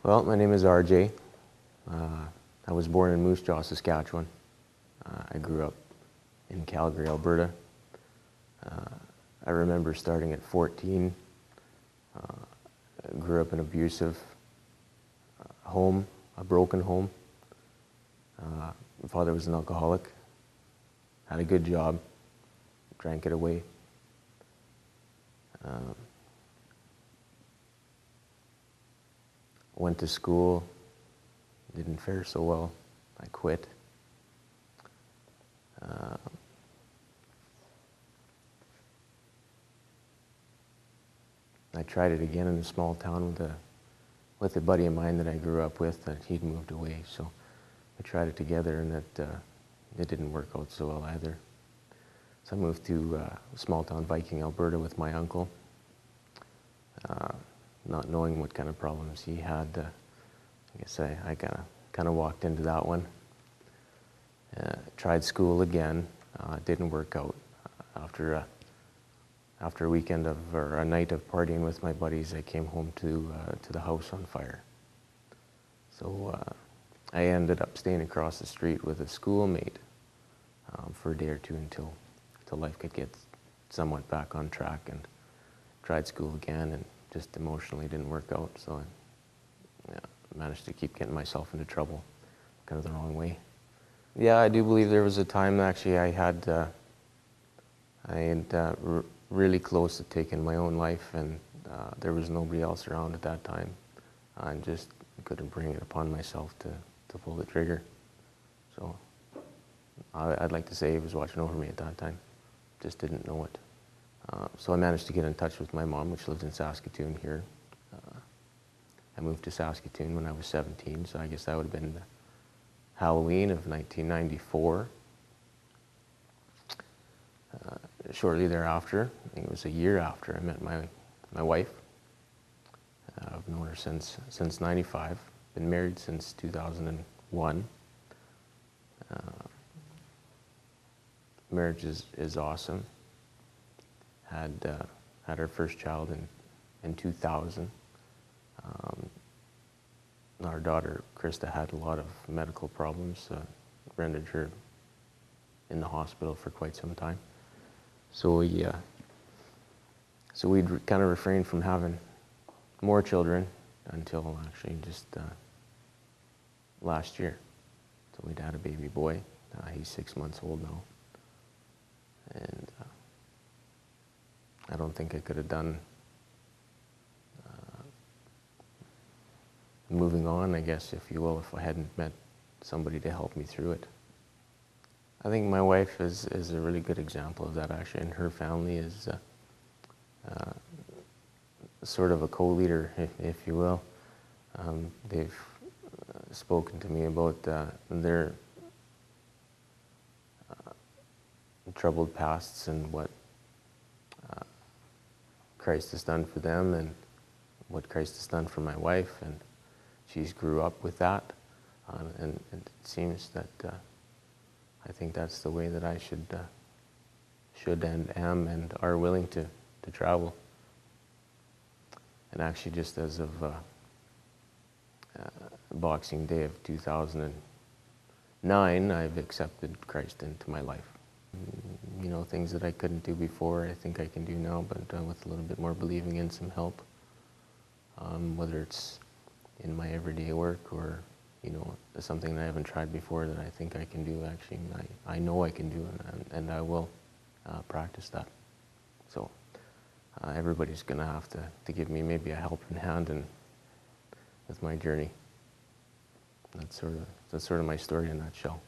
Well, my name is RJ. I was born in Moose Jaw, Saskatchewan. I grew up in Calgary, Alberta. I remember starting at 14. I grew up in an abusive home, a broken home. My father was an alcoholic, had a good job, drank it away. Went to school, didn't fare so well. I quit. I tried it again in a small town with a buddy of mine that I grew up with, that he'd moved away. So we tried it together, and it didn't work out so well either. So I moved to small town Viking, Alberta with my uncle. Not knowing what kind of problems he had, I guess I kind of walked into that one. Tried school again, didn't work out. After a weekend or a night of partying with my buddies, I came home to the house on fire. So I ended up staying across the street with a schoolmate for a day or two until life could get somewhat back on track, and tried school again, and just emotionally didn't work out. So I managed to keep getting myself into trouble, kind of the wrong way. Yeah, I do believe there was a time actually I had really close to taking my own life, and there was nobody else around at that time. I just couldn't bring it upon myself to pull the trigger. So I'd like to say he was watching over me at that time, just didn't know it. So I managed to get in touch with my mom, which lives in Saskatoon here. I moved to Saskatoon when I was 17, so I guess that would have been the Halloween of 1994. Shortly thereafter, I think it was a year after, I met my wife. I've known her since 95. Been married since 2001. Marriage is awesome. Had our first child in 2000. Our daughter Krista had a lot of medical problems, rendered her in the hospital for quite some time. So we'd kind of refrained from having more children until actually just last year. So we'd had a baby boy. He's 6 months old now. And I don't think I could have done moving on, I guess, if you will, if I hadn't met somebody to help me through it. I think my wife is a really good example of that, actually, and her family is sort of a co-leader, if you will. They've spoken to me about their troubled pasts and what Christ has done for them and what Christ has done for my wife, and she's grew up with that, and it seems that I think that's the way that I should and am and are willing to travel. And actually, just as of Boxing Day of 2009, I've accepted Christ into my life. You know, things that I couldn't do before, I think I can do now, but with a little bit more believing and some help. Whether it's in my everyday work or, you know, something that I haven't tried before that I think I can do, actually, I know I can do, and I will practice that. So everybody's going to have to give me maybe a helping hand with my journey. That's sort of my story in a nutshell.